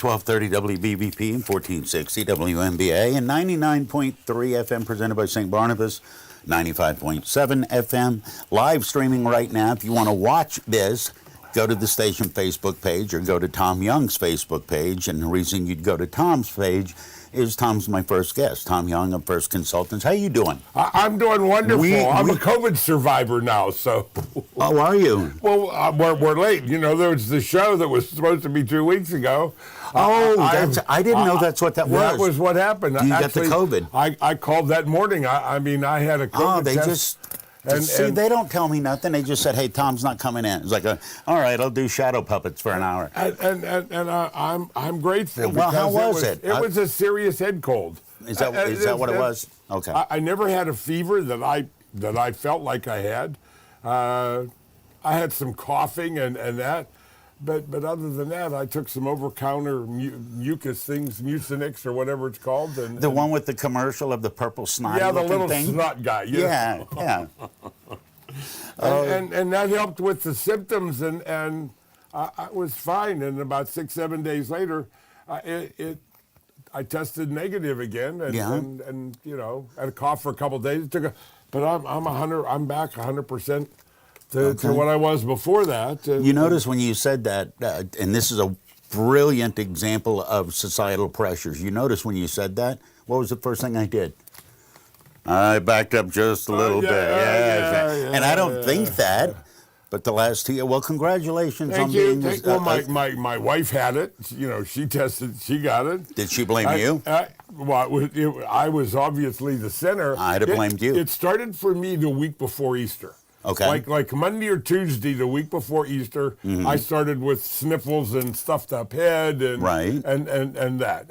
1230 WBVP and 1460 WMBA and 99.3 FM presented by St. Barnabas, 95.7 FM. Live streaming right now. If you want to watch this, go to the station Facebook page or go to Tom Young's Facebook page. And the reason you'd go to Tom's page is Tom's my first guest. Tom Young of First Consultants. How you doing? I'm doing wonderful. I'm a COVID survivor now, so. Oh, are you? Well, we're late. You know, there was the show that was supposed to be 2 weeks ago. I didn't know that's what that was. That was what happened. You got the COVID. I called that morning. I mean, I had a COVID test. See, they don't tell me nothing. They just said, "Hey, Tom's not coming in." It's like, all right, I'll do shadow puppets for an hour. And I'm grateful. Well, how was it? It was a serious head cold. Is that what it was? Okay. I never had a fever that I felt like I had. I had some coughing and that. But other than that, I took some over-counter mucus things, Mucinex or whatever it's called. The one with the commercial of the purple snot. Yeah, the little snot guy. Yeah. And that helped with the symptoms, and I was fine. And about 6-7 days later, I tested negative again, and you know, had a cough for a couple of days. But I'm back 100%. To what I was before that. You notice when you said that, and this is a brilliant example of societal pressures. You notice when you said that, what was the first thing I did? I backed up just a little bit. And I don't think that, but the last 2 years. Well, congratulations on being. Well, my wife had it. You know, she tested. She got it. Did she blame you? I was obviously the center. I'd have blamed you. It started for me the week before Easter. Okay. Like Monday or Tuesday, the week before Easter, I started with sniffles and stuffed up head and that.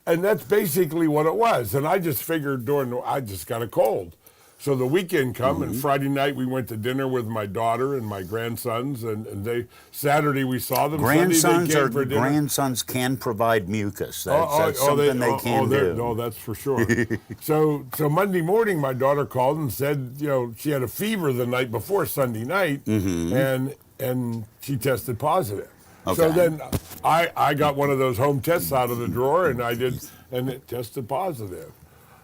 And that's basically what it was. And I just figured I just got a cold. So the weekend come, and Friday night we went to dinner with my daughter and my grandsons, and Saturday we saw them. Grandsons can provide mucus. That's something they can do. No, that's for sure. So Monday morning, my daughter called and said, you know, she had a fever the night before Sunday night, and she tested positive. Okay. So then I got one of those home tests out of the drawer, and I did, and it tested positive.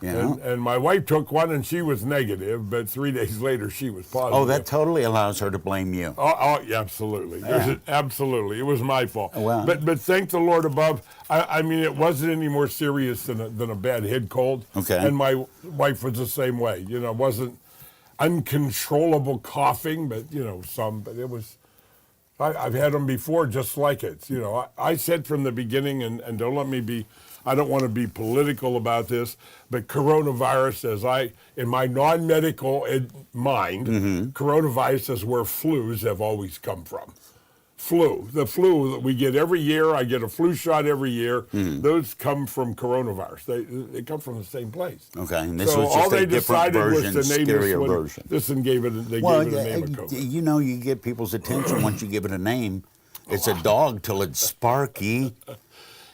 Yeah. And my wife took one, and she was negative, but 3 days later, she was positive. Oh, that totally allows her to blame you. Yeah, absolutely. Yeah. Absolutely. It was my fault. Well. But thank the Lord above. I mean, it wasn't any more serious than a bad head cold. Okay. And my wife was the same way. You know, it wasn't uncontrollable coughing, but, you know, but it was. I've had them before just like it. You know, I said from the beginning, and don't let me be, I don't want to be political about this, but coronavirus, in my non-medical mind, coronavirus is where flus have always come from. The flu that we get every year, I get a flu shot every year, those come from coronavirus. They come from the same place. Okay, and this was just a different version, scarier version. They gave it a name of COVID. You know, you get people's attention once you give it a name. It's a dog till it's Sparky.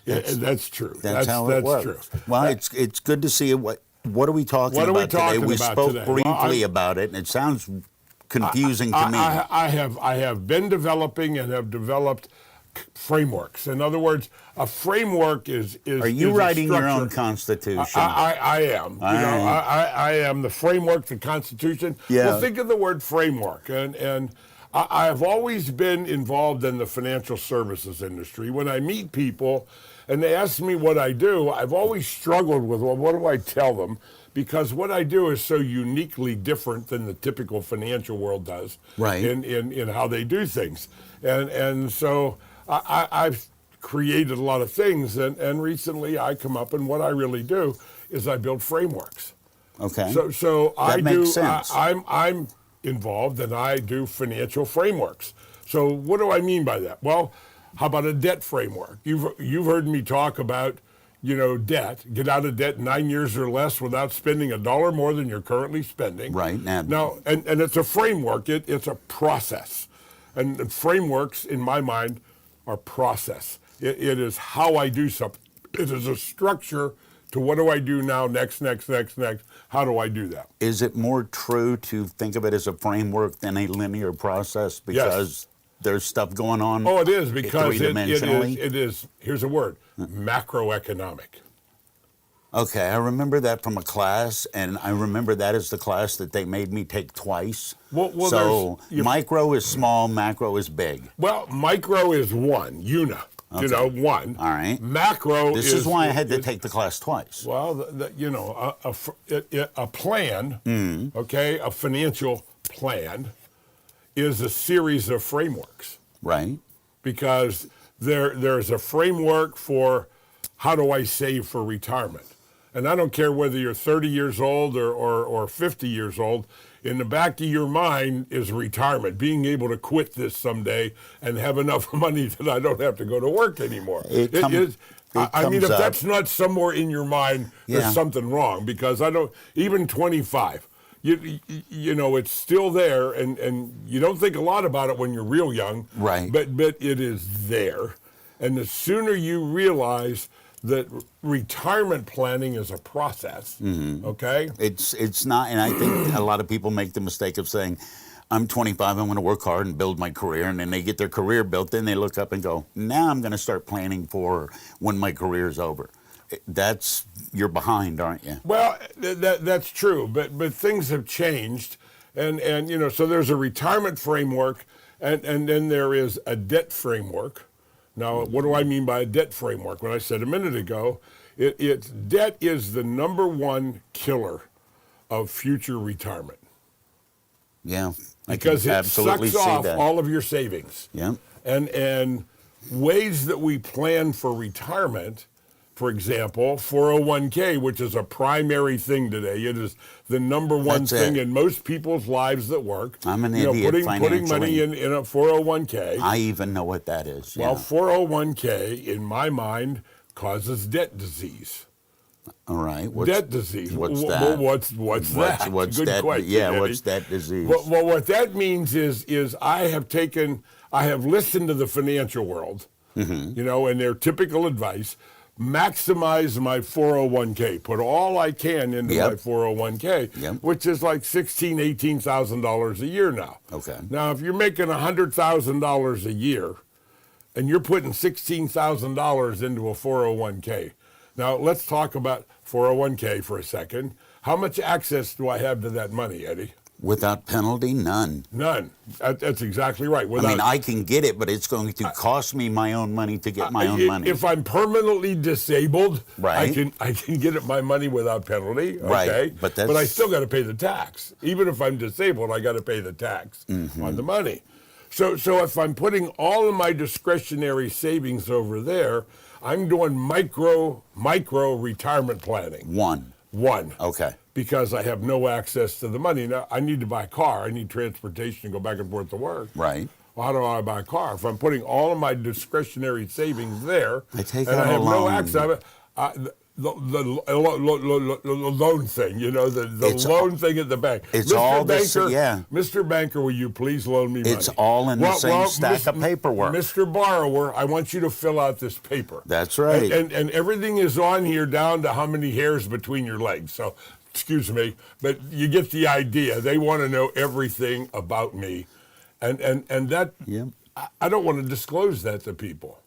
Yeah, that's true. That's how it works. True. Well, it's good to see it. What are we talking about today? We spoke briefly about it, and it sounds confusing to me. I have been developing and have developed frameworks. In other words, a framework is Are you writing your own constitution? I am. I am the framework, the Constitution. Yeah. Well, think of the word framework, and I have always been involved in the financial services industry. When I meet people and they ask me what I do, I've always struggled with, well, what do I tell them? Because what I do is so uniquely different than the typical financial world does, right? In how they do things, and so I've created a lot of things, and recently I come up, and what I really do is I build frameworks. Okay. So that makes sense. I'm involved, and I do financial frameworks. So what do I mean by that? Well, how about a debt framework? You've heard me talk about, you know, debt. Get out of debt 9 years or less without spending $1 more than you're currently spending. Right. Now, and it's a framework. It's a process. And frameworks, in my mind, are process. It is how I do something. It is a structure to what do I do now, next. How do I do that? Is it more true to think of it as a framework than a linear process? Because there's stuff going on. Oh, it is, because three-dimensionally. it is, here's a word, macroeconomic. Okay, I remember that from a class, and I remember that is the class that they made me take twice. Well, so micro is small, macro is big. Well, micro is one, Okay. one. All right. Macro This is why I had to take the class twice. Well, a plan, okay, a financial plan is a series of frameworks. Right. Because there's a framework for how do I save for retirement. And I don't care whether you're 30 years old or 50 years old, in the back of your mind is retirement, being able to quit this someday and have enough money that I don't have to go to work anymore. I mean, if that's not somewhere in your mind, there's something wrong, because even 25, you know, it's still there, and you don't think a lot about it when you're real young. Right. But it is there. And the sooner you realize that retirement planning is a process, okay? It's not, and I think a lot of people make the mistake of saying, I'm 25, I'm going to work hard and build my career, and then they get their career built, then they look up and go, now I'm going to start planning for when my career's over. You're behind, aren't you? Well, that's true, but things have changed, and you know, so there's a retirement framework, and then there is a debt framework. Now, what do I mean by a debt framework? When I said a minute ago, debt is the number one killer of future retirement. Yeah, because it sucks off all of your savings. Yeah, and ways that we plan for retirement. For example, 401k, which is a primary thing today. It is the number one thing in most people's lives that work. I'm an idiot financially. Putting money in a 401k. I even know what that is. Well, 401k, in my mind, causes debt disease. All right. Debt disease. What's that? Well, what's that? What's Good that? question, Yeah, Eddie. what's that disease? Well, what that means is I have listened to the financial world, you know, and their typical advice. Maximize my 401k. Put all I can into my 401k, which is like $16,000, $18,000 a year now. Okay. Now, if you're making $100,000 a year, and you're putting $16,000 into a 401k, now let's talk about 401k for a second. How much access do I have to that money, Eddie? Without penalty, none. None. That's exactly right. I mean, I can get it, but it's going to cost me my own money to get my own money. If I'm permanently disabled, right. I can get my money without penalty. Okay? Right. But I still got to pay the tax. Even if I'm disabled, I got to pay the tax on the money. So if I'm putting all of my discretionary savings over there, I'm doing micro retirement planning. One. Okay. Because I have no access to the money. Now, I need to buy a car. I need transportation to go back and forth to work. Right. Well, how do I buy a car? If I'm putting all of my discretionary savings there, I take and out I have a loan. no access, the loan thing, you know, the loan thing at the bank. It's Mr. all Banker, yeah. Mr. Banker, will you please loan me money? It's all in the same stack of paperwork. Mr. Borrower, I want you to fill out this paper. That's right. And everything is on here down to how many hairs between your legs. So, excuse me, but you get the idea. They want to know everything about me. And that, I don't want to disclose that to people.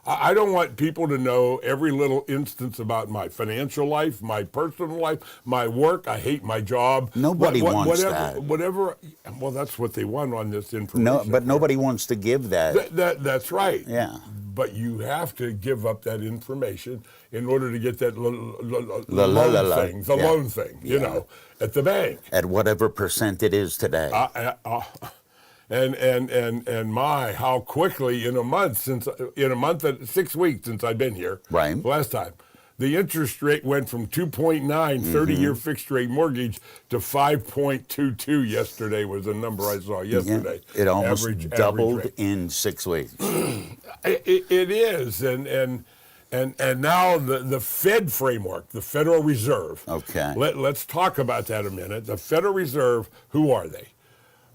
I don't want people to know every little instance about my financial life, my personal life, my work. I hate my job. Nobody wants that. Well, that's what they want on this information. No, but nobody wants to give that. That's right. Yeah. But you have to give up that information in order to get that loan thing, you know, at the bank. At whatever percent it is today. And my, how quickly in a month 6 weeks since I've been here, right? Last time, the interest rate went from 2.9 30-year fixed rate mortgage to 5.22. Yesterday was the number I saw yesterday. Yeah, it almost doubled in 6 weeks. It is, and now the Fed framework, the Federal Reserve. Okay. Let's talk about that a minute. The Federal Reserve, who are they?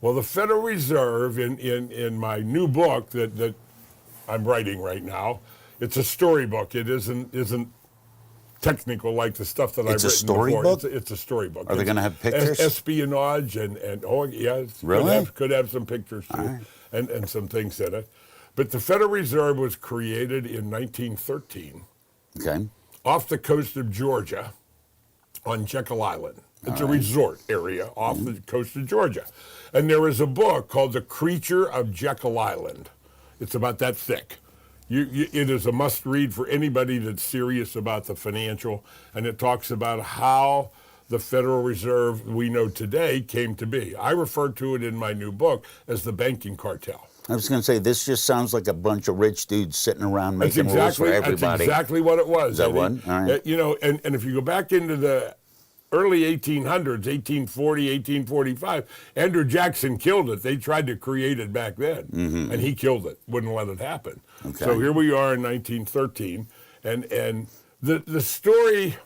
Well, the Federal Reserve, in my new book that I'm writing right now, it's a storybook. It isn't technical like the stuff that I've It's a written storybook? before. It's a storybook. Are they going to have pictures? Espionage and oh yeah, Really? could have some pictures too, All right. and some things in it. But the Federal Reserve was created in 1913 Okay. off the coast of Georgia on Jekyll Island. It's a resort area off the coast of Georgia. And there is a book called The Creature of Jekyll Island. It's about that thick. It is a must read for anybody that's serious about the financial, and it talks about how the Federal Reserve we know today came to be. I refer to it in my new book as the banking cartel. I was going to say, this just sounds like a bunch of rich dudes sitting around making rules for everybody. That's exactly what it was. Is that Eddie. what? All right. You know, and if you go back into the early 1800s, 1840, 1845, Andrew Jackson killed it. They tried to create it back then, and he killed it, wouldn't let it happen. Okay. So here we are in 1913, and the story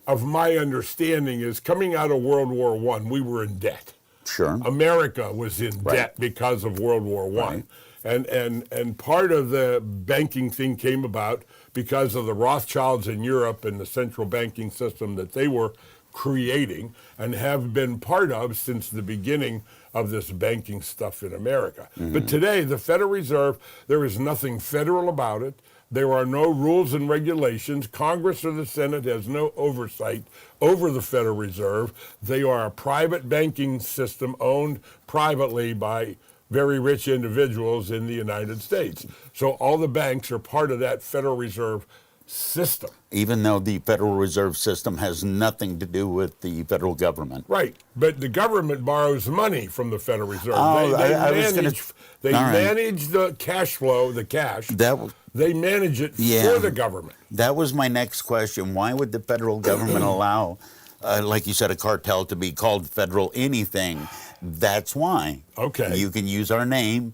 of my understanding is coming out of World War I, we were in debt. Sure. America was in debt because of World War I. Right. And part of the banking thing came about because of the Rothschilds in Europe and the central banking system that they were creating and have been part of since the beginning of this banking stuff in America. But today, the Federal Reserve, there is nothing federal about it. There are no rules and regulations. Congress or the Senate has no oversight over the Federal Reserve. They are a private banking system owned privately by very rich individuals in the United States. So all the banks are part of that Federal Reserve system. Even though the Federal Reserve System has nothing to do with the federal government. Right, but the government borrows money from the Federal Reserve. Oh, They manage the cash flow, the cash. They manage it for the government. That was my next question. Why would the federal government allow, like you said, a cartel to be called federal anything? That's why. Okay. You can use our name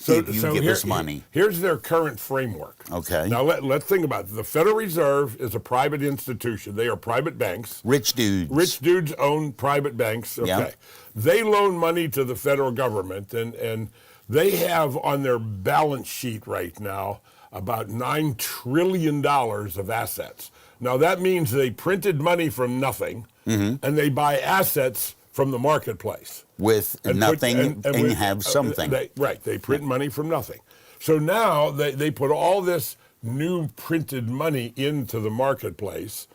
if you give us money. Here's their current framework. Okay. Now let's think about it. The Federal Reserve is a private institution. They are private banks. Rich dudes. Rich dudes own private banks. Okay. Yeah. They loan money to the federal government, and they have on their balance sheet right now about $9 trillion of assets. Now that means they printed money from nothing, and they buy assets from the marketplace. With nothing and have something. They print money from nothing. So now they put all this new printed money into the marketplace,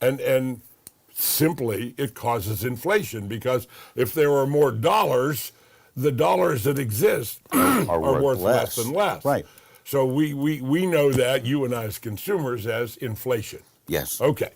and simply it causes inflation, because if there are more dollars, the dollars that exist are worth less and less. Right. So we know that, you and I as consumers, as inflation. Yes. Okay.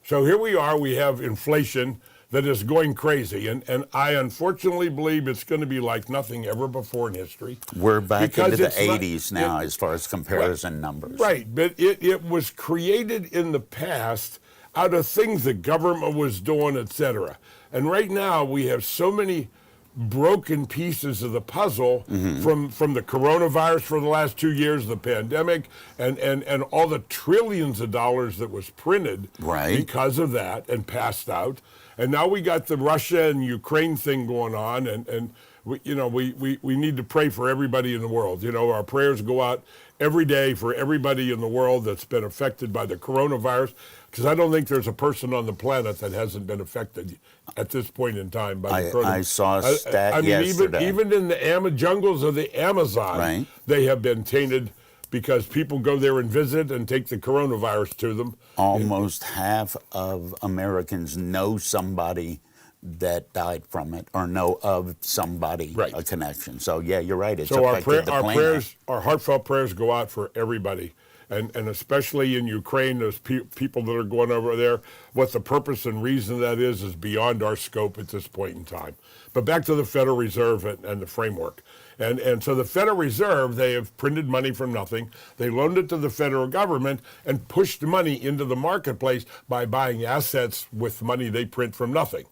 So here we are, we have inflation that is going crazy, and I unfortunately believe it's going to be like nothing ever before in history. We're back into the 80s now as far as comparison numbers. Right, but it was created in the past out of things the government was doing, etc. And right now we have so many broken pieces of the puzzle from the coronavirus for the last 2 years, the pandemic, and all the trillions of dollars that was printed because of that and passed out. And now we got the Russia and Ukraine thing going on, and we need to pray for everybody in the world. You know, our prayers go out every day for everybody in the world that's been affected by the coronavirus, because I don't think there's a person on the planet that hasn't been affected at this point in time by the coronavirus. I saw a stat yesterday. Even in the jungles of the Amazon, they have been tainted because people go there and visit and take the coronavirus to them. Almost half of Americans know somebody that died from it or know of somebody, a connection. So, yeah, you're right. It's affected the planet. Our heartfelt prayers go out for everybody. And especially in Ukraine, those people that are going over there, what the purpose and reason of that is beyond our scope at this point in time. But back to the Federal Reserve and the framework. And so the Federal Reserve, they have printed money from nothing. They loaned it to the federal government and pushed money into the marketplace by buying assets with money they print from nothing.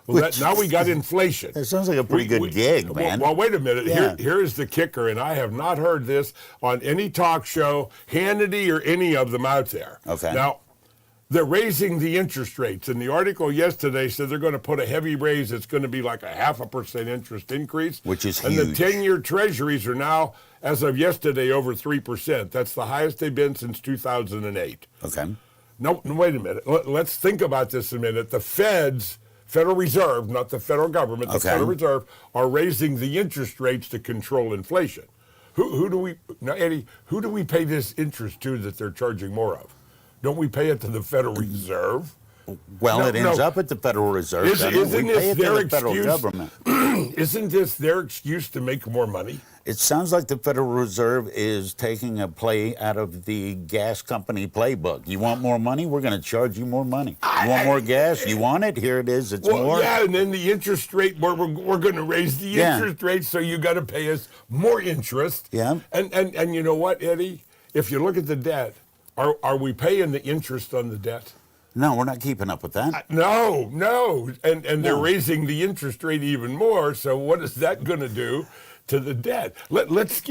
Well, now we got inflation. That sounds like a pretty good gig, man. Well, wait a minute. Yeah. Here is the kicker, and I have not heard this on any talk show, Hannity or any of them out there. Okay. Now, they're raising the interest rates, and the article yesterday said they're going to put a heavy raise. It's going to be like a 0.5% interest increase. Which is huge. And the 10-year treasuries are now, as of yesterday, over 3%. That's the highest they've been since 2008. Okay. No, wait a minute. Let's think about this a minute. The Federal Reserve, not the federal government, the Federal Reserve, are raising the interest rates to control inflation. Eddie, who do we pay this interest to that they're charging more of? Don't we pay it to the Federal Reserve? Well, it ends up at the Federal Reserve. Isn't we pay it this to the federal government. Isn't this their excuse to make more money? It sounds like the Federal Reserve is taking a play out of the gas company playbook. You want more money? We're going to charge you more money. You want more gas? You want it? Here it is. It's more. Yeah, and then the interest rate, we're going to raise the interest rate, so you got to pay us more interest. Yeah. And you know what, Eddie? If you look at the debt, are we paying the interest on the debt? No, we're not keeping up with that. No. And they're raising the interest rate even more, so what is that going to do to the debt? Let's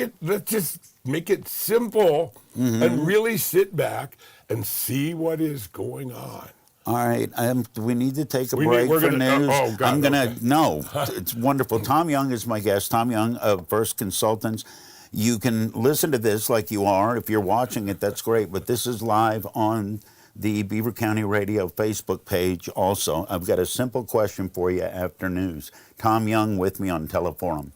just make it simple and really sit back and see what is going on. All right, we need to take a break for news. No, it's wonderful. Tom Young is my guest. Tom Young of First Consultants. You can listen to this like you are. If you're watching it, that's great. But this is live on the Beaver County Radio Facebook page also. I've got a simple question for you after news. Tom Young with me on Teleforum.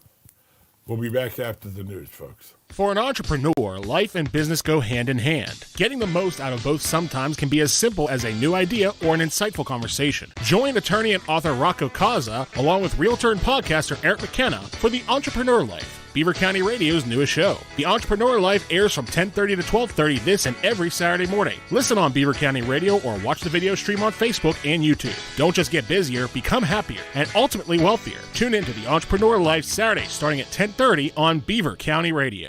We'll be back after the news, folks. For an entrepreneur, life and business go hand in hand. Getting the most out of both sometimes can be as simple as a new idea or an insightful conversation. Join attorney and author Rocco Kaza, along with realtor and podcaster Eric McKenna, for The Entrepreneur Life, Beaver County Radio's newest show. The Entrepreneur Life airs from 10:30 to 12:30 this and every Saturday morning. Listen on Beaver County Radio or watch the video stream on Facebook and YouTube. Don't just get busier, become happier, and ultimately wealthier. Tune in to The Entrepreneur Life Saturday starting at 10:30 on Beaver County Radio.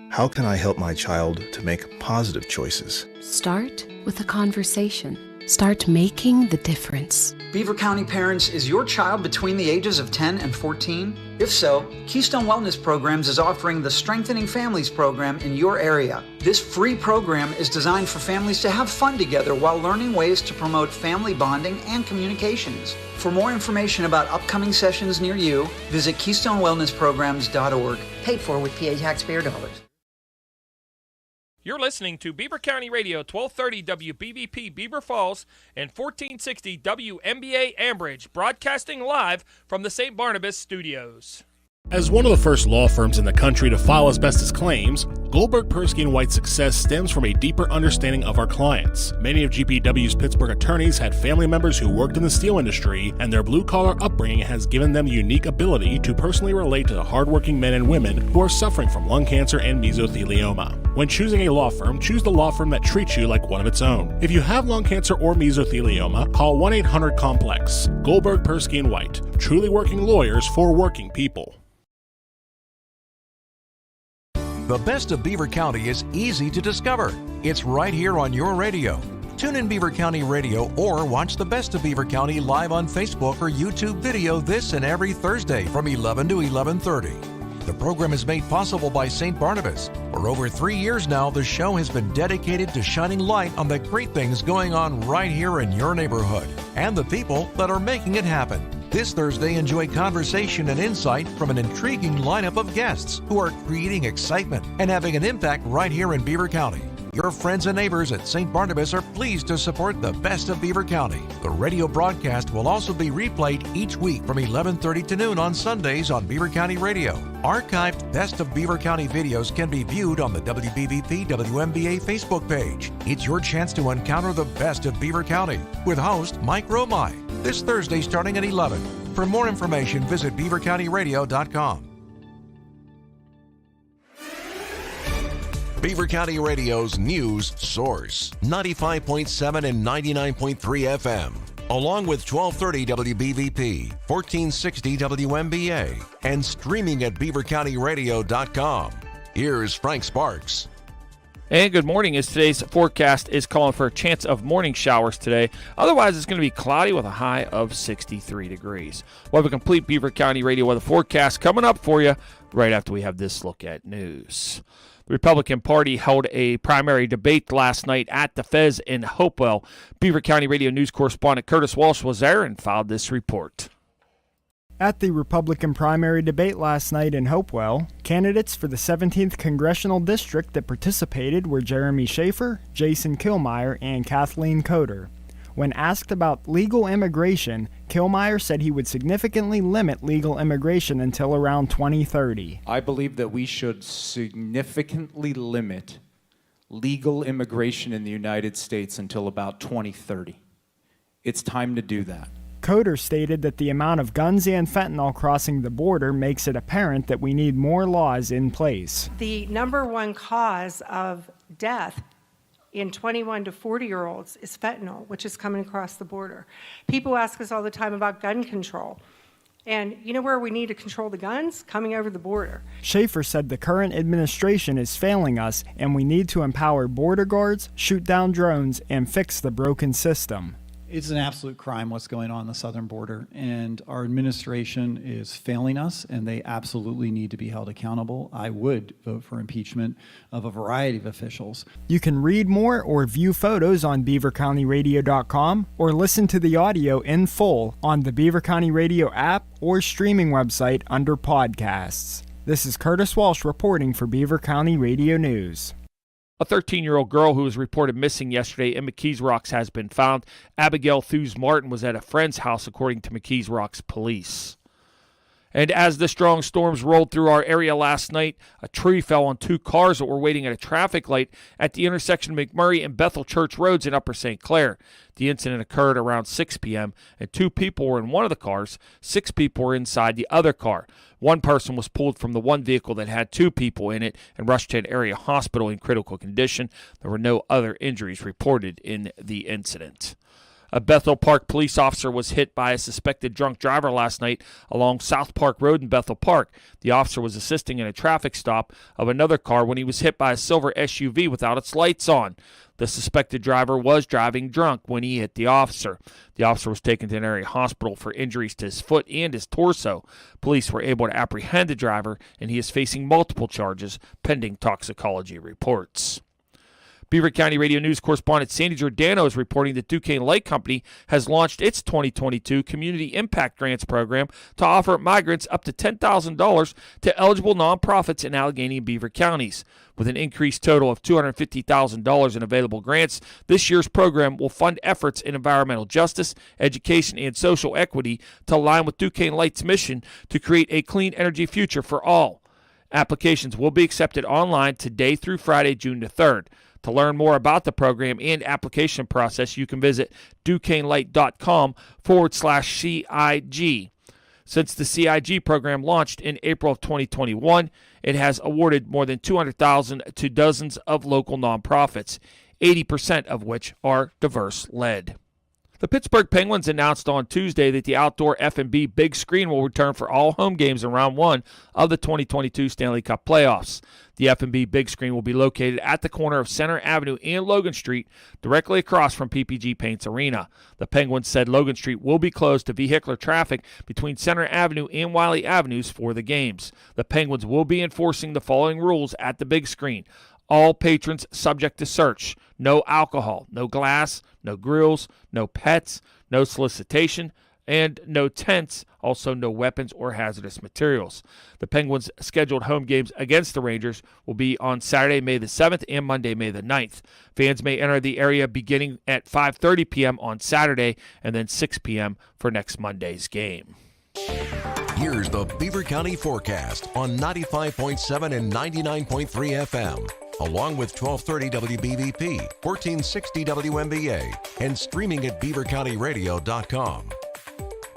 How can I help my child to make positive choices? Start with a conversation. Start making the difference. Beaver County Parents, is your child between the ages of 10 and 14? If so, Keystone Wellness Programs is offering the Strengthening Families program in your area. This free program is designed for families to have fun together while learning ways to promote family bonding and communications. For more information about upcoming sessions near you, visit KeystoneWellnessPrograms.org. Paid for with PA taxpayer dollars. You're listening to Beaver County Radio, 1230 WBVP Beaver Falls and 1460 WMBA Ambridge, broadcasting live from the St. Barnabas studios. As one of the first law firms in the country to file asbestos claims, Goldberg, Persky & White's success stems from a deeper understanding of our clients. Many of GPW's Pittsburgh attorneys had family members who worked in the steel industry, and their blue-collar upbringing has given them the unique ability to personally relate to the hardworking men and women who are suffering from lung cancer and mesothelioma. When choosing a law firm, choose the law firm that treats you like one of its own. If you have lung cancer or mesothelioma, call 1-800-COMPLEX. Goldberg, Persky & White, truly working lawyers for working people. The best of Beaver County is easy to discover. It's right here on your radio. Tune in Beaver County Radio or watch the best of Beaver County live on Facebook or YouTube video this and every Thursday from 11 to 11:30. The program is made possible by St. Barnabas. For over 3 years now, the show has been dedicated to shining light on the great things going on right here in your neighborhood and the people that are making it happen. This Thursday, enjoy conversation and insight from an intriguing lineup of guests who are creating excitement and having an impact right here in Beaver County. Your friends and neighbors at St. Barnabas are pleased to support the best of Beaver County. The radio broadcast will also be replayed each week from 11:30 to noon on Sundays on Beaver County Radio. Archived Best of Beaver County videos can be viewed on the WBVP WMBA Facebook page. It's your chance to encounter the best of Beaver County with host Mike Romai this Thursday starting at 11. For more information, visit beavercountyradio.com. Beaver County Radio's news source, 95.7 and 99.3 FM, along with 1230 WBVP, 1460 WMBA, and streaming at beavercountyradio.com. Here's Frank Sparks. And good morning, as today's forecast is calling for a chance of morning showers today. Otherwise, it's going to be cloudy with a high of 63 degrees. We'll have a complete Beaver County Radio weather forecast coming up for you right after we have this look at news. The Republican Party held a primary debate last night at the Fez in Hopewell. Beaver County Radio News correspondent Curtis Walsh was there and filed this report. At the Republican primary debate last night in Hopewell, Candidates for the 17th Congressional District that participated were Jeremy Schaefer, Jason Killmeyer, and Kathleen Coder. When asked about legal immigration, Killmeyer said he would significantly limit legal immigration until around 2030. I believe that we should significantly limit legal immigration in the United States until about 2030. It's time to do that. Coder stated that the amount of guns and fentanyl crossing the border makes it apparent that we need more laws in place. The number one cause of death in 21 to 40-year-olds is fentanyl, which is coming across the border. People ask us all the time about gun control. And you know where we need to control the guns? Coming over the border. Schaefer said the current administration is failing us and we need to empower border guards, shoot down drones, and fix the broken system. It's an absolute crime what's going on the southern border, and our administration is failing us, and they absolutely need to be held accountable. I would vote for impeachment of a variety of officials. You can read more or view photos on beavercountyradio.com or listen to the audio in full on the Beaver County Radio app or streaming website under podcasts. This is Curtis Walsh reporting for Beaver County Radio News. A 13-year-old girl who was reported missing yesterday in McKees Rocks has been found. Abigail Thews Martin was at a friend's house, according to McKees Rocks police. And as the strong storms rolled through our area last night, a tree fell on two cars that were waiting at a traffic light at the intersection of McMurray and Bethel Church Roads in Upper St. Clair. The incident occurred around 6 p.m., and 2 people were in one of the cars. 6 people were inside the other car. One person was pulled from the one vehicle that had 2 people in it and rushed to an area hospital in critical condition. There were no other injuries reported in the incident. A Bethel Park police officer was hit by a suspected drunk driver last night along South Park Road in Bethel Park. The officer was assisting in a traffic stop of another car when he was hit by a silver SUV without its lights on. The suspected driver was driving drunk when he hit the officer. The officer was taken to an area hospital for injuries to his foot and his torso. Police were able to apprehend the driver, and he is facing multiple charges pending toxicology reports. Beaver County Radio News correspondent Sandy Giordano is reporting that Duquesne Light Company has launched its 2022 Community Impact Grants program to offer migrants up to $10,000 to eligible nonprofits in Allegheny and Beaver counties. With an increased total of $250,000 in available grants, this year's program will fund efforts in environmental justice, education, and social equity to align with Duquesne Light's mission to create a clean energy future for all. Applications will be accepted online today through Friday, June the 3rd. To learn more about the program and application process, you can visit duquesnelight.com/CIG. Since the CIG program launched in April of 2021, it has awarded more than $200,000 to dozens of local nonprofits, 80% of which are diverse-led. The Pittsburgh Penguins announced on Tuesday that the outdoor F&B big screen will return for all home games in round 1 of the 2022 Stanley Cup playoffs. The F&B big screen will be located at the corner of Center Avenue and Logan Street, directly across from PPG Paints Arena. The Penguins said Logan Street will be closed to vehicular traffic between Center Avenue and Wiley Avenues for the games. The Penguins will be enforcing the following rules at the big screen. All patrons subject to search. No alcohol, no glass, no grills, no pets, no solicitation, and no tents, also no weapons or hazardous materials. The Penguins' scheduled home games against the Rangers will be on Saturday, May the 7th and Monday, May the 9th. Fans may enter the area beginning at 5:30 p.m. on Saturday and then 6 p.m. for next Monday's game. Here's the Beaver County forecast on 95.7 and 99.3 FM, along with 1230 WBVP, 1460 WMBA, and streaming at beavercountyradio.com.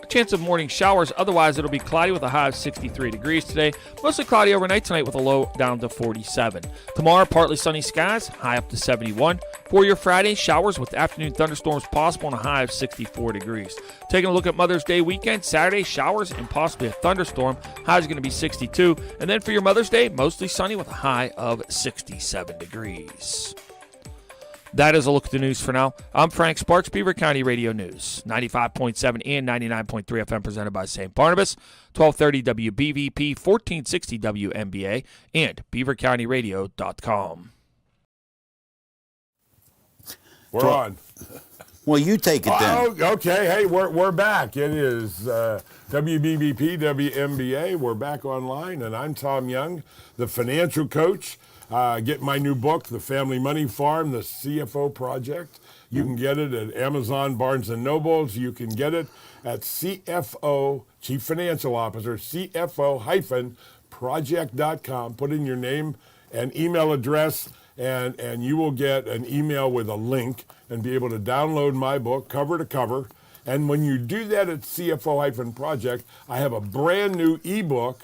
Chance of morning showers. Otherwise, it'll be cloudy with a high of 63 degrees today. Mostly cloudy overnight tonight with a low down to 47. Tomorrow, partly sunny skies, high up to 71. For your Friday, showers with afternoon thunderstorms possible and a high of 64 degrees. Taking a look at Mother's Day weekend, Saturday, showers and possibly a thunderstorm. High is going to be 62. And then for your Mother's Day, mostly sunny with a high of 67 degrees. That is a look at the news for now. I'm Frank Sparks, Beaver County Radio News, 95.7 and 99.3 FM, presented by St. Barnabas, 1230 WBVP, 1460 WMBA, and beavercountyradio.com. We're on. Well, you take it then. Oh, okay. Hey, we're back. It is WBBP, WMBA. We're back online, and I'm Tom Young, the financial coach. Get my new book, The Family Money Farm, The CFO Project. You can get it at Amazon, Barnes & Nobles. You can get it at CFO, Chief Financial Officer, CFO-project.com. Put in your name and email address, and you will get an email with a link and be able to download my book cover to cover. And when you do that at CFO-project, I have a brand new ebook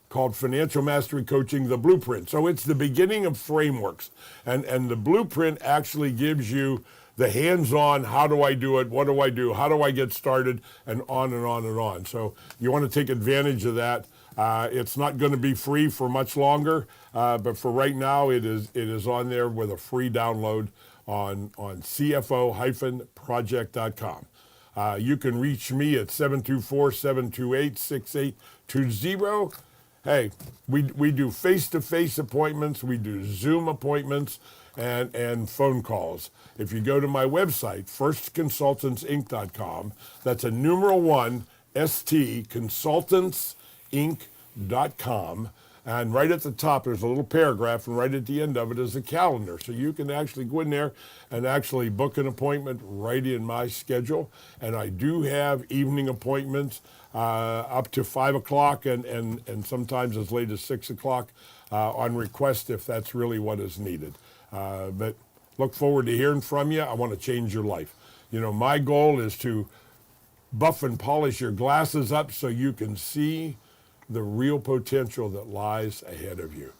called Financial Mastery Coaching, The Blueprint. So it's the beginning of frameworks. And the blueprint actually gives you the hands-on, how do I do it, what do I do, how do I get started, and on and on and on. So you want to take advantage of that. It's not going to be free for much longer, but for right now it is on there with a free download on CFO-project.com. You can reach me at 724-728-6820. Hey, we do face-to-face appointments, we do Zoom appointments, and phone calls. If you go to my website, firstconsultantsinc.com, that's a numeral 1, stconsultantsinc.com, and right at the top there's a little paragraph, and right at the end of it is a calendar. So you can actually go in there and actually book an appointment right in my schedule. And I do have evening appointments up to 5 o'clock and sometimes as late as 6 o'clock on request if that's really what is needed. But look forward to hearing from you. I want to change your life. You know, my goal is to buff and polish your glasses up so you can see the real potential that lies ahead of you.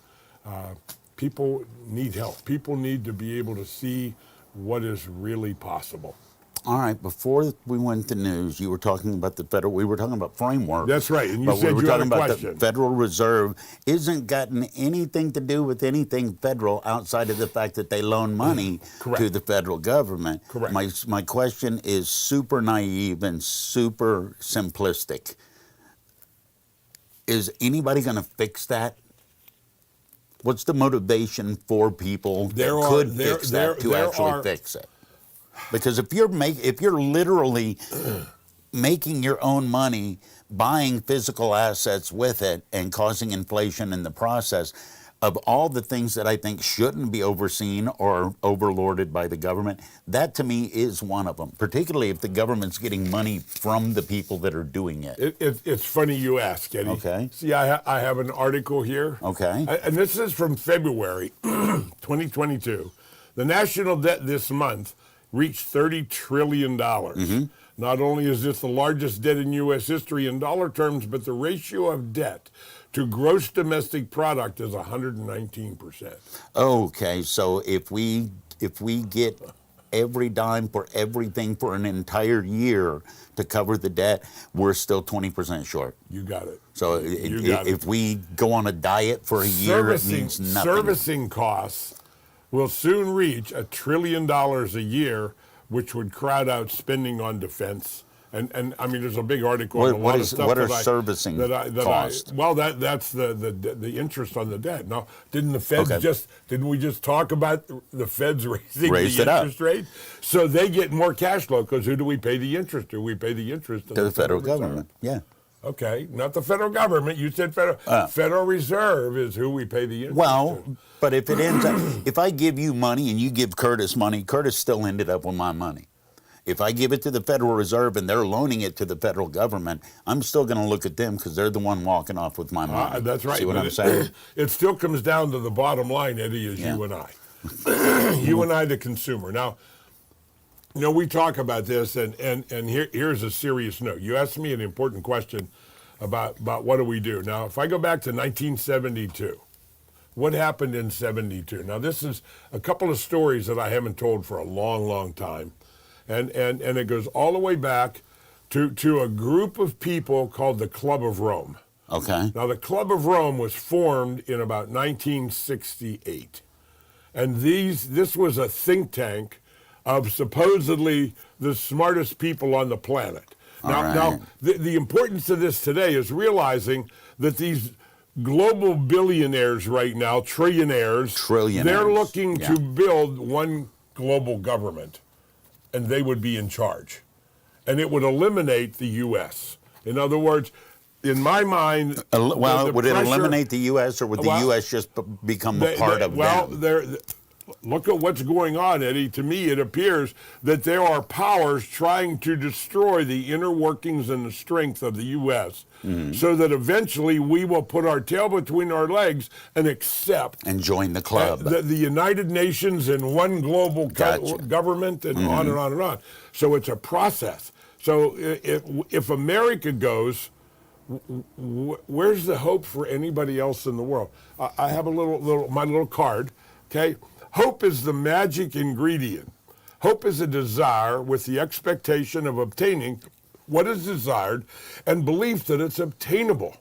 People need help. People need to be able to see what is really possible. All right, before we went to news, you were talking about we were talking about framework. That's right, and you but said we were you had talking a about question. The Federal Reserve isn't gotten anything to do with anything federal outside of the fact that they loan money to the federal government. Correct. My question is super naive and super simplistic. Is anybody going to fix that? What's the motivation for people that could fix that to actually fix it? Because if you're literally making your own money, buying physical assets with it, and causing inflation in the process, of all the things that I think shouldn't be overseen or overlorded by the government, that to me is one of them, particularly if the government's getting money from the people that are doing it. It's funny you ask, Eddie. Okay. See, I have an article here. Okay. And this is from February 2022. The national debt this month reached $30 trillion. Mm-hmm. Not only is this the largest debt in U.S. history in dollar terms, but the ratio of debt to gross domestic product is 119%. Okay, so if we get every dime for everything for an entire year to cover the debt, we're still 20% short. You got it. So if we go on a diet for a year, it means nothing. Servicing costs will soon reach $1 trillion a year, which would crowd out spending on defense. And I mean, there's a big article on a lot of stuff. What are servicing costs? Well, that's the interest on the debt. Now, didn't the Feds didn't we just talk about the Feds raising the interest rate? So they get more cash flow because who do we pay the interest to? We pay the interest to the Federal Government. Yeah. Okay, not the federal government. You said Federal Reserve is who we pay the interest to. But if it ends up, if I give you money and you give Curtis money, Curtis still ended up with my money. If I give it to the Federal Reserve and they're loaning it to the federal government, I'm still going to look at them because they're the one walking off with my money. That's right. See what I'm saying? It still comes down to the bottom line, Eddie, is you and I. You and I, the consumer. Now, you know, we talk about this, and here's a serious note. You asked me an important question about what do we do. Now, if I go back to 1972, what happened in 72? Now, this is a couple of stories that I haven't told for a long, long time. And it goes all the way back to a group of people called the Club of Rome. Okay. Now, the Club of Rome was formed in about 1968. And this was a think tank of supposedly the smartest people on the planet. Now, the importance of this today is realizing that these global billionaires right now, trillionaires, they're looking to build one global government. and they would be in charge. And it would eliminate the U.S. In other words, in my mind... would it eliminate the U.S. or would the U.S. just become a part of them? Look at what's going on, Eddie. To me, it appears that there are powers trying to destroy the inner workings and the strength of the U.S. So that eventually we will put our tail between our legs and accept... And join the club. The United Nations and one global government and on and on and on. So it's a process. So if America goes... Where's the hope for anybody else in the world? I have my little card, okay? Hope is the magic ingredient. Hope is a desire with the expectation of obtaining what is desired and belief that it's obtainable.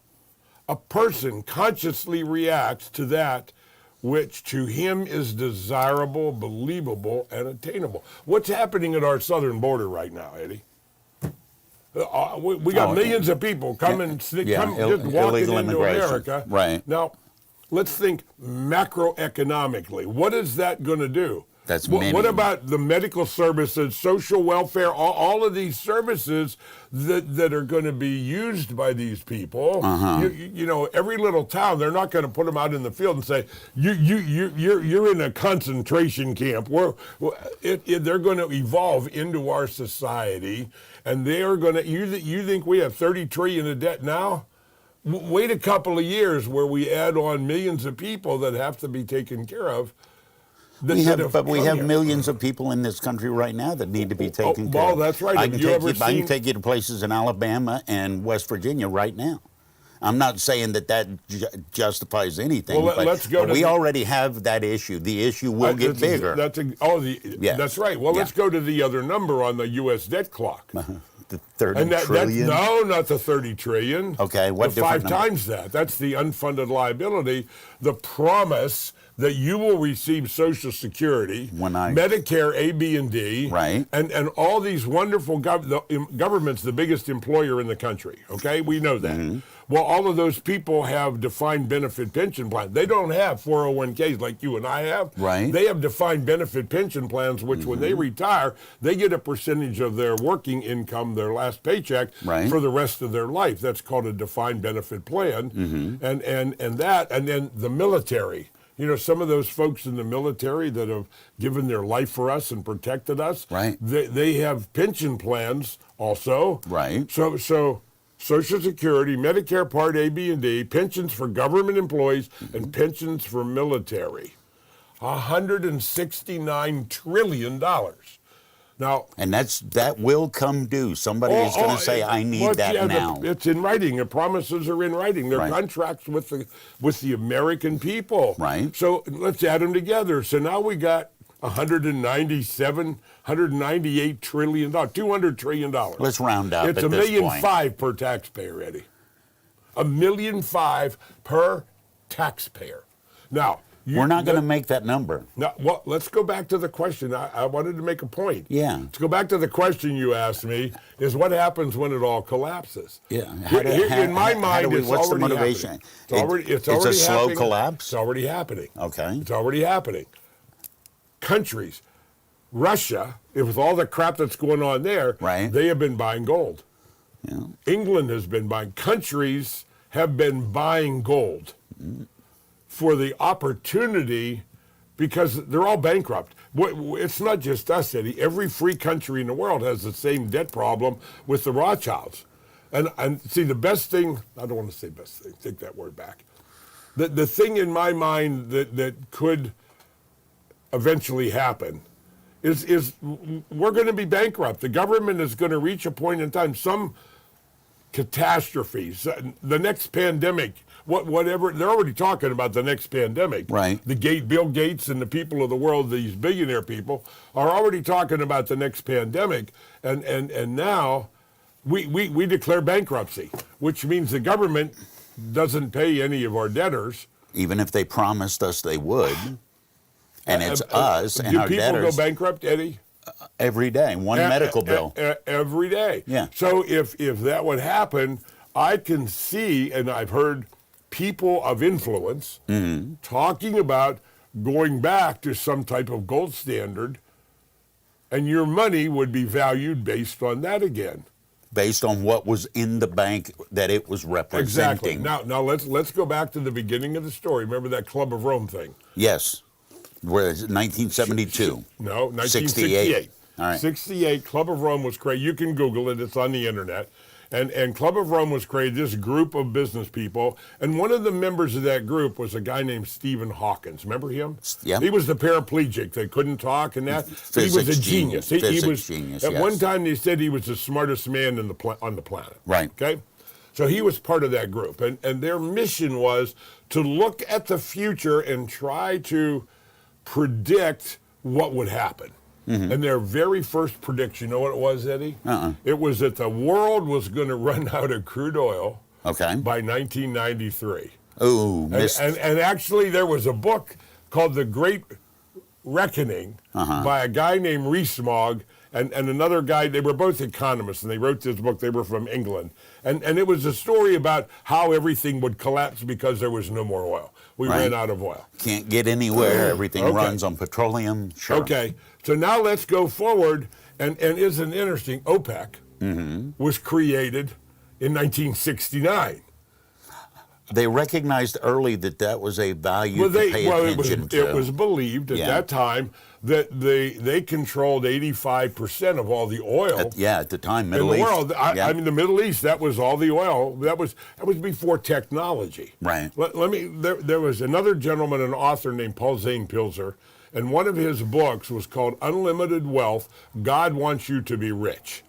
A person consciously reacts to that which to him is desirable, believable, and attainable. What's happening at our southern border right now, Eddie? We got millions of people coming, just walking into America. Right. Now, let's think macroeconomically. What is that going to do? That's what about the medical services, social welfare, all of these services that are going to be used by these people? You know, every little town, they're not going to put them out in the field and say, you're in a concentration camp. They're going to evolve into our society, and they are going to. You think we have $30 trillion in debt now? Wait a couple of years where we add on millions of people that have to be taken care of. We have millions of people in this country right now that need to be taken care of. Well, that's right. I can take you to places in Alabama and West Virginia right now. I'm not saying that justifies anything, but we already have that issue. The issue will get bigger. That's right. Well, let's go to the other number on the U.S. debt clock. The 30 trillion? No, not the 30 trillion. Okay, what different number? 5 times that. That's the unfunded liability. The promise that you will receive Social Security, Medicare A, B, and D, right, and all these wonderful government's the biggest employer in the country. Okay, we know that. Well, all of those people have defined benefit pension plans. They don't have 401ks like you and I have. Right. They have defined benefit pension plans, which when they retire, they get a percentage of their working income, their last paycheck, for the rest of their life. That's called a defined benefit plan. And then the military. You know, some of those folks in the military that have given their life for us and protected us, they have pension plans also. Right. So Social Security, Medicare Part A, B, and D, pensions for government employees, and pensions for military. $169 trillion. Now, and that will come due. Somebody is going to say, "I need that now." It's in writing. The promises are in writing. They're contracts with the American people. Right. So let's add them together. So now we got $198 trillion, $200 trillion. Let's round up. It's $1.5 million per taxpayer, Eddie. $1.5 million per taxpayer. Now. We're not going to make that number. No, well, let's go back to the question. I wanted to make a point. Yeah. Let's go back to the question you asked me, is what happens when it all collapses? Yeah. In my mind, what's the motivation? It's already a slow happening. collapse? It's already happening. Okay. It's already happening. Countries, Russia, with all the crap that's going on there, they have been buying gold. Yeah. England has been buying. Countries have been buying gold. For the opportunity, because they're all bankrupt. It's not just us, Eddie. Every free country in the world has the same debt problem with the Rothschilds. And see, the best thing, I don't want to say best thing, take that word back. The thing in my mind that could eventually happen is we're going to be bankrupt. The government is going to reach a point in time, some catastrophes, the next pandemic, whatever, they're already talking about the next pandemic. Right. Bill Gates and the people of the world, these billionaire people, are already talking about the next pandemic, and now we declare bankruptcy, which means the government doesn't pay any of our debtors. Even if they promised us they would, and it's us and our debtors. Do people go bankrupt, Eddie? Every day, one medical bill. Every day. Yeah. So if that would happen, I can see, and I've heard people of influence talking about going back to some type of gold standard And your money would be valued based on that again. Based on what was in the bank that it was representing. Exactly. Now let's go back to the beginning of the story. Remember that Club of Rome thing? Yes. Where is it? 1972? No, 1968. All right. 68, Club of Rome was created. You can Google it. It's on the internet. And Club of Rome was created, this group of business people. And one of the members of that group was a guy named Stephen Hawkins. Remember him? Yeah. He was the paraplegic that couldn't talk and that. But he was a genius. He was genius, at yes. one time they said he was the smartest man on the planet. Right. Okay? So he was part of that group. And their mission was to look at the future and try to predict what would happen. Mm-hmm. And their very first prediction, you know what it was, Eddie? It was that the world was going to run out of crude oil by 1993. Oh, and actually there was a book called The Great Reckoning by a guy named Rees-Mogg and another guy. They were both economists, and they wrote this book. They were from England. And it was a story about how everything would collapse because there was no more oil. We ran out of oil. Can't get anywhere. Everything runs on petroleum. Sure. Okay. So now let's go forward. And isn't it interesting? OPEC was created in 1969. They recognized early that was a value to pay attention to. It was believed at that time that they controlled 85% of all the oil. At the time, Middle in the East. world. I mean, the Middle East. That was all the oil. That was before technology. Right. There was another gentleman, an author named Paul Zane Pilzer, and one of his books was called "Unlimited Wealth: God Wants You to Be Rich."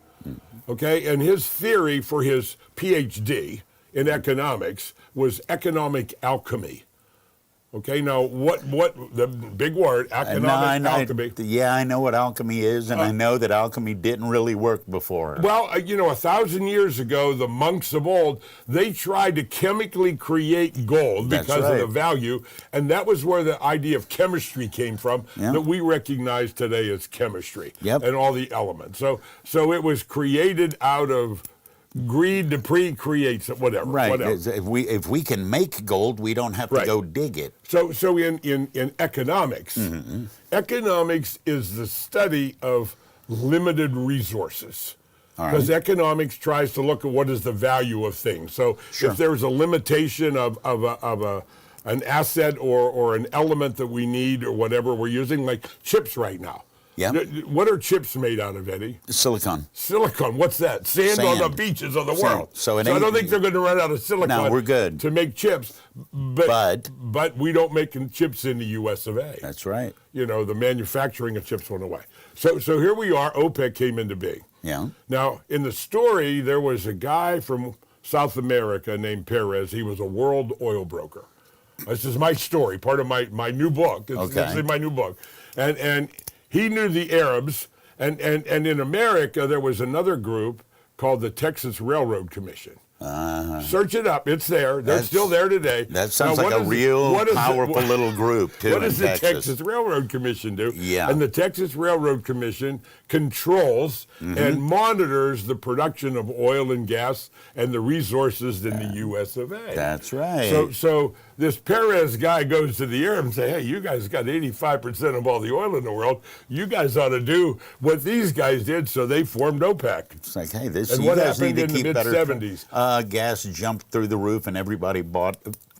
Okay, and his theory for his PhD in economics was economic alchemy. Okay, now what the big word, economic alchemy. Yeah, I know what alchemy is, and I know that alchemy didn't really work before. Well, 1,000 years ago, the monks of old, they tried to chemically create gold because of the value, and that was where the idea of chemistry came from, that we recognize today as chemistry, and all the elements. So it was created out of greed to pre-create whatever. Right. Whatever. If we can make gold, we don't have to go dig it. So in economics, economics is the study of limited resources. Because economics tries to look at what is the value of things. So if there's a limitation of an asset or an element that we need or whatever we're using, like chips right now. Yeah. What are chips made out of, Eddie? Silicon. Silicon. What's that? Sand on the beaches of the world. So I don't think they're going to run out of silicon. No, we're good to make chips. But we don't make chips in the U.S. of A. That's right. The manufacturing of chips went away. So here we are. OPEC came into being. Yeah. Now in the story, there was a guy from South America named Perez. He was a world oil broker. This is my story, part of my new book. This is my new book, and he knew the Arabs, and in America, there was another group called the Texas Railroad Commission. Search it up. It's there. They're still there today. That sounds like a real powerful little group, too, What does the Texas Railroad Commission do? Yeah. And the Texas Railroad Commission controls and monitors the production of oil and gas and the resources in the U.S. of A. That's right. So this Perez guy goes to the Arab and say, hey, you guys got 85% of all the oil in the world. You guys ought to do what these guys did, so they formed OPEC. It's like, hey, and what happened in the mid-70s? Gas jumped through the roof, and everybody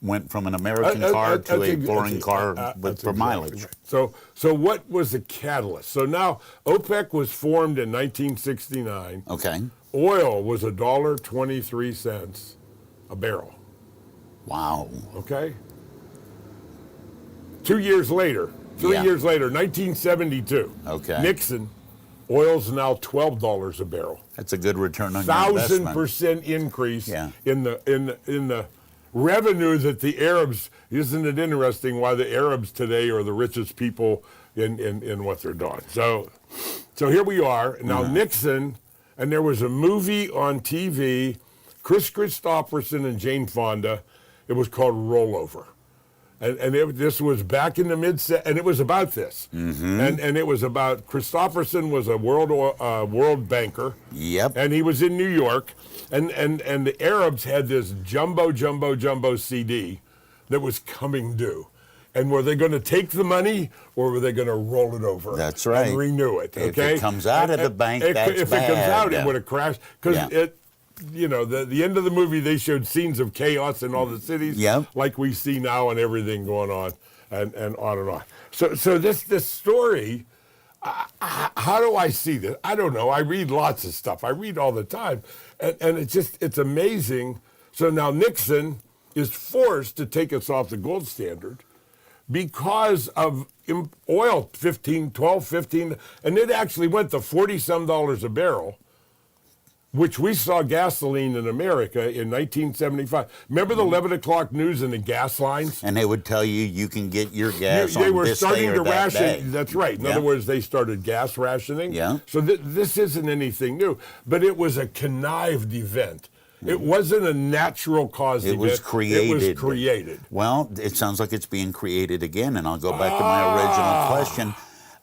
went from an American car to a foreign car for mileage. Right. So what was the catalyst? So now OPEC was formed in 1969. Okay. Oil was $1.23 a barrel. Wow. Okay. 3 years later, 1972. Okay. Nixon, oil's now $12 a barrel. That's a good return on your investment. 1,000% increase in the revenue that the Arabs. Isn't it interesting why the Arabs today are the richest people in what they're doing? So here we are now. Nixon, and there was a movie on TV, Chris Christopherson and Jane Fonda. It was called Rollover. And this was back in the and it was about this. And it was about Christopherson was a world banker. Yep. And he was in New York, and the Arabs had this jumbo CD that was coming due. And were they going to take the money, or were they going to roll it over? That's right. And renew it. If Okay. it comes out of the bank, that's if bad. it comes out, Yeah. it would have crashed because it. You know, the end of the movie, they showed scenes of chaos in all the cities, like we see now, and everything going on, and on and on. So this story, how do I see this? I don't know. I read lots of stuff. I read all the time, and it's amazing. So now Nixon is forced to take us off the gold standard because of oil, 12, 15, and it actually went to $40-some a barrel, which we saw gasoline in America in 1975. Remember the 11 o'clock news and the gas lines? And they would tell you can get your gas They on were this starting day or to that ration. day. That's right. In other words, they started gas rationing. Yeah. So this isn't anything new, but it was a connived event. It wasn't a natural cause event. It was created. It was created. Well, it sounds like it's being created again, and I'll go back to my original question.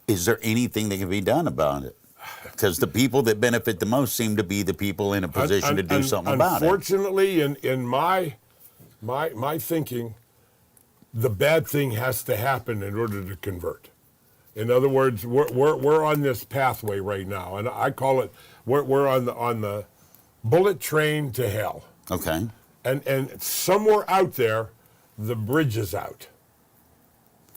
Is there anything that can be done about it? Because the people that benefit the most seem to be the people in a position to do something about it. Unfortunately, in my thinking, the bad thing has to happen in order to convert. In other words, we're on this pathway right now, and I call it we're on the bullet train to hell. Okay. And somewhere out there, the bridge is out.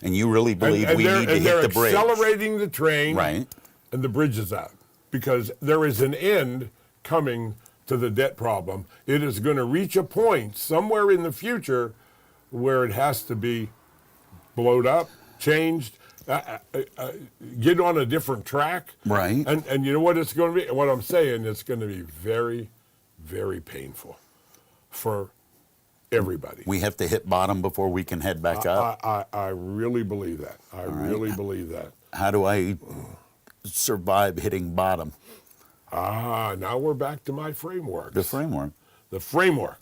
And you really believe we need to hit the bridge? They're accelerating the train, right? And the bridge is out because there is an end coming to the debt problem. It is going to reach a point somewhere in the future where it has to be blowed up, changed, get on a different track. Right. And you know what it's going to be? What I'm saying, it's going to be very, very painful for everybody. We have to hit bottom before we can head back up. I really believe that. I really believe that. How do I survive hitting bottom? Now we're back to my framework. The framework. The framework.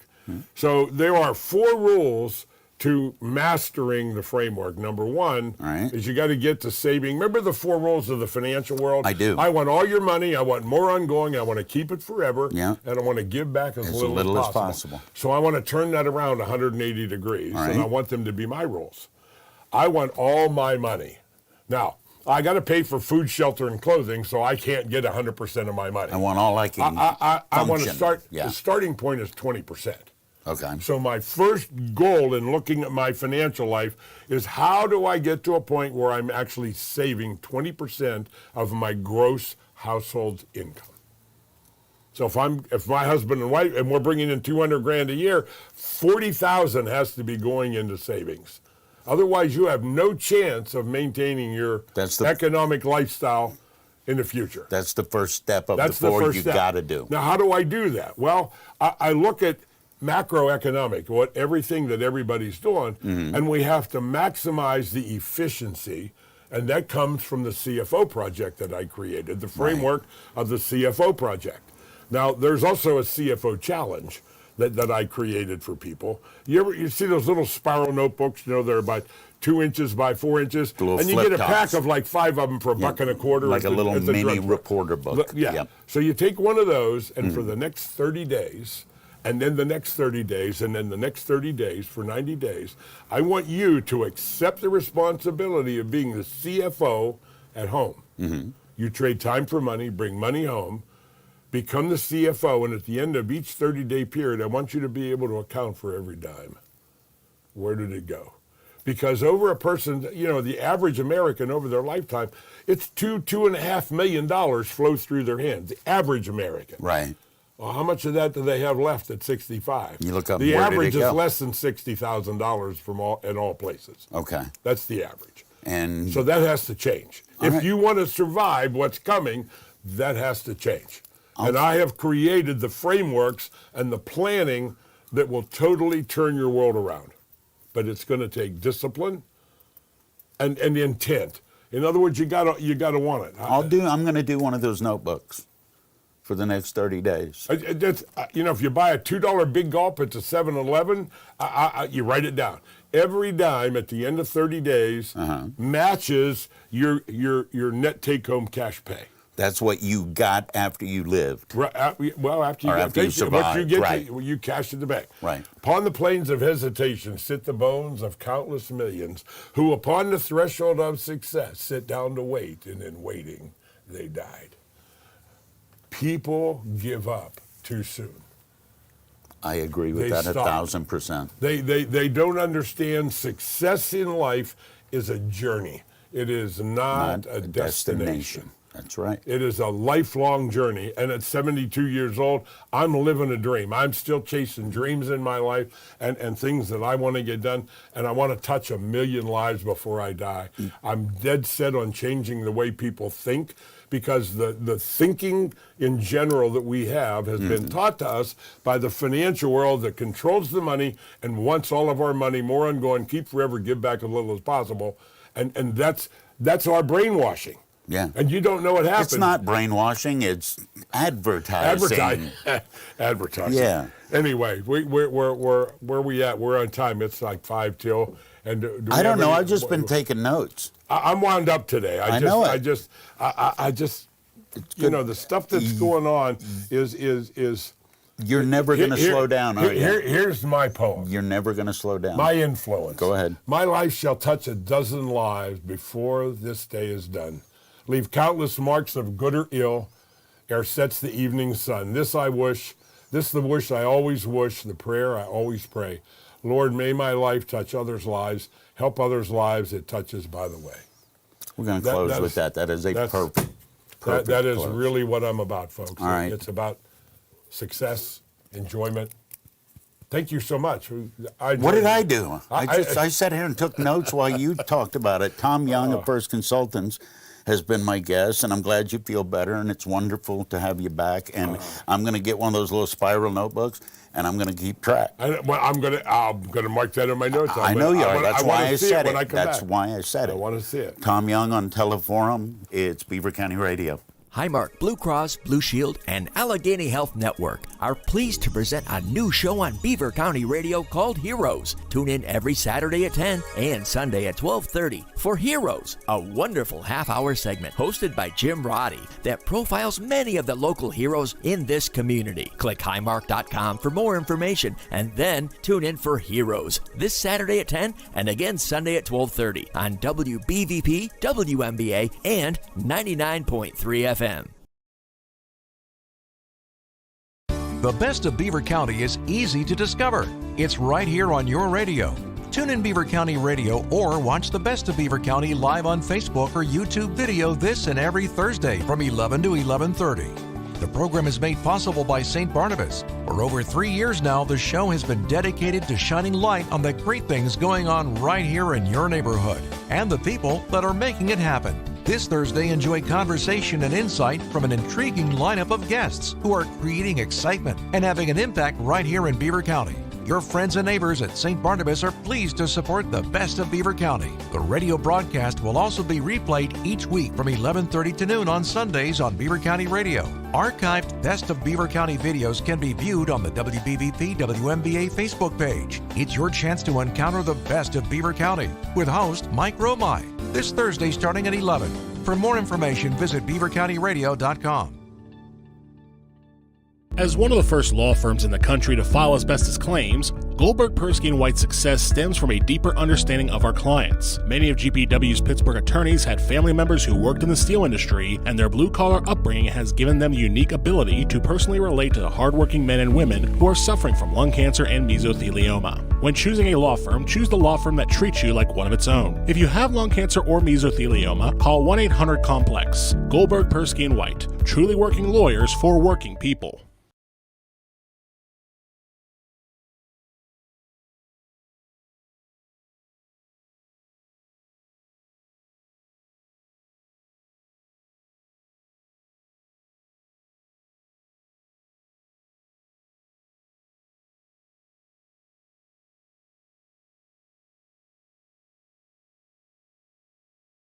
So there are 4 rules to mastering the framework. Number 1 is you got to get to saving. Remember the 4 rules of the financial world? I do. I want all your money. I want more ongoing. I want to keep it forever. Yeah. And I want to give back as little as possible. So I want to turn that around 180 degrees. All right. And I want them to be my rules. I want all my money. Now, I got to pay for food, shelter, and clothing, so I can't get 100% of my money. I want all I can I want to function. start. Yeah. The starting point is 20%. Okay. So my first goal in looking at my financial life is how do I get to a point where I'm actually saving 20% of my gross household income? So if my husband and wife, and we're bringing in $200,000 a year, $40,000 has to be going into savings. Otherwise, you have no chance of maintaining your economic lifestyle in the future. That's the first step of the 4 you got to do. Now, how do I do that? Well, I look at macroeconomic, everything that everybody's doing, and we have to maximize the efficiency, and that comes from the CFO project that I created, the framework of the CFO project. Now, there's also a CFO challenge that I created for people. You see those little spiral notebooks, they're about 2 inches by 4 inches, and you get a pack of like 5 of them for $1.25. Like a little mini reporter book. Yeah. So you take one of those, and for the next 30 days, and then the next 30 days, and then the next 30 days, for 90 days, I want you to accept the responsibility of being the CFO at home. You trade time for money, bring money home, become the CFO, and at the end of each 30-day period, I want you to be able to account for every dime. Where did it go? Because over a person, the average American over their lifetime, it's $2.5 million flows through their hands. The average American. Right. Well, how much of that do they have left at 65? You look up. The where average did it is go? less than $60,000 in all places. Okay. That's the average. And so that has to change. If you want to survive what's coming, that has to change. And I have created the frameworks and the planning that will totally turn your world around. But it's going to take discipline and intent. In other words, you gotta want it. I'm going to do one of those notebooks for the next 30 days. If you buy a $2 big gulp at the 7-Eleven, you write it down. Every dime at the end of 30 days matches your net take-home cash pay. That's what you got after you lived. Right, well, after you, Or after you survived, what you get, right. you cash in the bank. Right. Upon the plains of hesitation sit the bones of countless millions who, upon the threshold of success, sit down to wait, and in waiting, they died. People give up too soon. I agree with They that stop. 1,000%. They don't understand success in life is a journey. It is not a destination. That's right. It is a lifelong journey. And at 72 years old, I'm living a dream. I'm still chasing dreams in my life and things that I want to get done. And I want to touch 1 million lives before I die. I'm dead set on changing the way people think, because the thinking in general that we have has been taught to us by the financial world that controls the money and wants all of our money more ongoing, keep forever, give back as little as possible. And that's our brainwashing. Yeah. And you don't know what happens. It's not brainwashing, it's advertising. Advertising. Yeah. Anyway, we're where we at? We're on time. It's like 5 till. And do we I don't have know. any- I've just been taking notes. I'm wound up today. I know it. I just you know, the stuff that's going on is You're never going to slow down, are you? Here's my poem. You're never going to slow down. My influence. Go ahead. My life shall touch 12 lives before this day is done. Leave countless marks of good or ill ere sets the evening sun. This I wish, this the wish I always wish, the prayer I always pray. Lord, may my life touch others' lives, help others' lives it touches by the way. We're going to close with that. That is a perfect That is close. really what I'm about, folks. All right. It's about success, enjoyment. Thank you so much. What did I do? I sat here and took notes while you talked about it. Tom Young of First Consultants has been my guest, and I'm glad you feel better, and it's wonderful to have you back. And I'm going to get one of those little spiral notebooks, and I'm going to keep track. I'm gonna mark that in my notes. I know you are. That's why I said it. That's why I said it. I want to see it. Tom Young on Teleforum. It's Beaver County Radio. Highmark Blue Cross, Blue Shield, and Allegheny Health Network are pleased to present a new show on Beaver County Radio called Heroes. Tune in every Saturday at 10 and Sunday at 12:30 for Heroes, a wonderful half-hour segment hosted by Jim Roddy that profiles many of the local heroes in this community. Click highmark.com for more information and then tune in for Heroes this Saturday at 10 and again Sunday at 12:30 on WBVP, WMBA, and 99.3 FM. The best of Beaver County is easy to discover. It's right here on your radio. Tune in Beaver County Radio or watch the Best of Beaver County live on Facebook or YouTube video this and every Thursday from 11 to 11:30. The program is made possible by St. Barnabas. For over 3 years now, the show has been dedicated to shining light on the great things going on right here in your neighborhood and the people that are making it happen. This Thursday, enjoy conversation and insight from an intriguing lineup of guests who are creating excitement and having an impact right here in Beaver County. Your friends and neighbors at St. Barnabas are pleased to support the Best of Beaver County. The radio broadcast will also be replayed each week from 11:30 to noon on Sundays on Beaver County Radio. Archived Best of Beaver County videos can be viewed on the WBVP WMBA Facebook page. It's your chance to encounter the best of Beaver County with host Mike Romai this Thursday starting at 11. For more information, visit beavercountyradio.com. As one of the first law firms in the country to file asbestos claims, Goldberg, Persky & White's success stems from a deeper understanding of our clients. Many of GPW's Pittsburgh attorneys had family members who worked in the steel industry, and their blue-collar upbringing has given them the unique ability to personally relate to the hardworking men and women who are suffering from lung cancer and mesothelioma. When choosing a law firm, choose the law firm that treats you like one of its own. If you have lung cancer or mesothelioma, call 1-800-COMPLEX. Goldberg, Persky & White, truly working lawyers for working people.